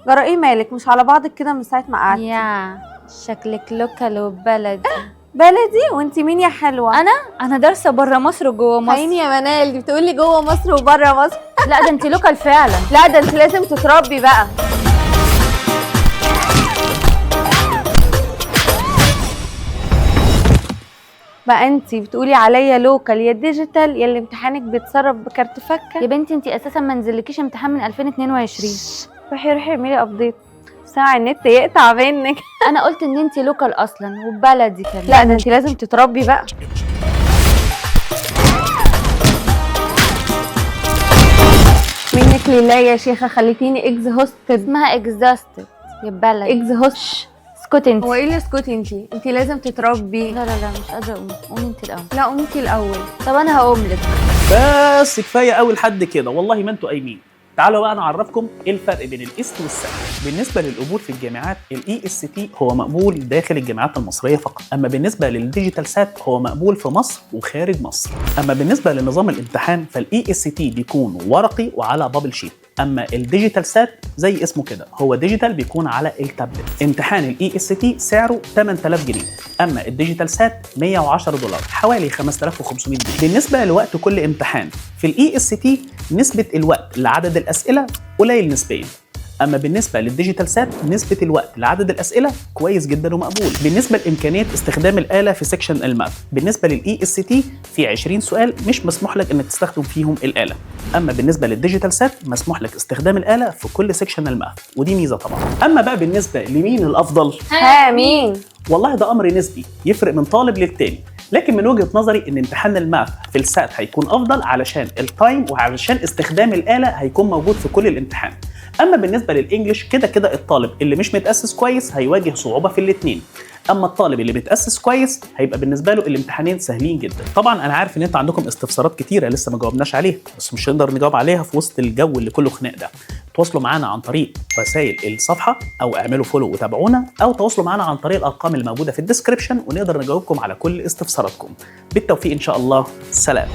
جرى ايه مالك؟ مش على بعضك كده من ساعه ما قعدتي. يا شكلك لوكال وبلدي. بلدي؟ وانتي مين يا حلوه؟ انا دارسه بره مصر وجوه مصر. عيني يا منال، دي بتقولي جوه مصر وبره مصر. لا ده انت لوكال فعلا. لا ده انت لازم تتربي بقى. بقى انتي بتقولي عليا لوكال يا ديجيتال يا اللي امتحانك بيتسرب بكارت يا فكه؟ بنتي انت اساسا ما نزلكيش امتحان من 2022. روحي اعملي ابديت، ساعة النت يقطع منك. انا قلت ان انت لوكال اصلا وبلدي كمان. لا ده انت لازم تتربي بقى. منك لله يا شيخه، خليتيني اكزهوستد. اسمها اكزاستد يا بلدي. اكزهوست. اسكتي انت. هو ايه اللي اسكتي انت لازم تتربي. لا مش قادره اقوم. قومي انت الاول. لا قومي انت الاول. طب انا هقوم لك. بس كفايه قوي لحد كده، والله ما انتوا قايمين. تعالوا بقى نعرفكم ايه الفرق بين الايست والساوث. بالنسبه للقبول في الجامعات، الاي اس تي هو مقبول داخل الجامعات المصريه فقط، اما بالنسبه للديجيتال سات هو مقبول في مصر وخارج مصر. اما بالنسبه لنظام الامتحان فالاي اس تي بيكون ورقي وعلى بابل شيت، اما الديجيتال سات زي اسمه كده هو ديجيتال بيكون على التابلت. امتحان الاي اس تي سعره 8000 جنيه، اما الديجيتال سات 110 دولار، حوالي 5500 جنيه. بالنسبه لوقت كل امتحان في الاي اس تي نسبه الوقت لعدد الاسئله قليل نسبيا، اما بالنسبه للديجيتال سات نسبه الوقت لعدد الاسئله كويس جدا ومقبول. بالنسبه لامكانيه استخدام الاله في سيكشن الماث، بالنسبه للاي اس تي في 20 سؤال مش مسموح لك انك تستخدم فيهم الاله، اما بالنسبه للديجيتال سات مسموح لك استخدام الاله في كل سيكشن الماث، ودي ميزه طبعا. اما بقى بالنسبه لمين الافضل، ها مين؟ والله ده امر نسبي يفرق من طالب للتاني، لكن من وجهه نظري ان امتحان الماث في السات هيكون افضل علشان التايم وعلشان استخدام الاله هيكون موجود في كل الامتحان. اما بالنسبه للانجليش كده الطالب اللي مش متاسس كويس هيواجه صعوبه في الاثنين، اما الطالب اللي بيتاسس كويس هيبقى بالنسبه له الامتحانين سهلين جدا. طبعا انا عارف ان انتوا عندكم استفسارات كتيره لسه ما جاوبناش عليها، بس مش هنقدر نجاوب عليها في وسط الجو اللي كله خناق ده. تواصلوا معانا عن طريق رسائل الصفحه او اعملوا فولو وتابعونا، او تواصلوا معانا عن طريق الارقام اللي موجوده في الديسكربشن ونقدر نجاوبكم على كل استفساراتكم. بالتوفيق ان شاء الله، سلام.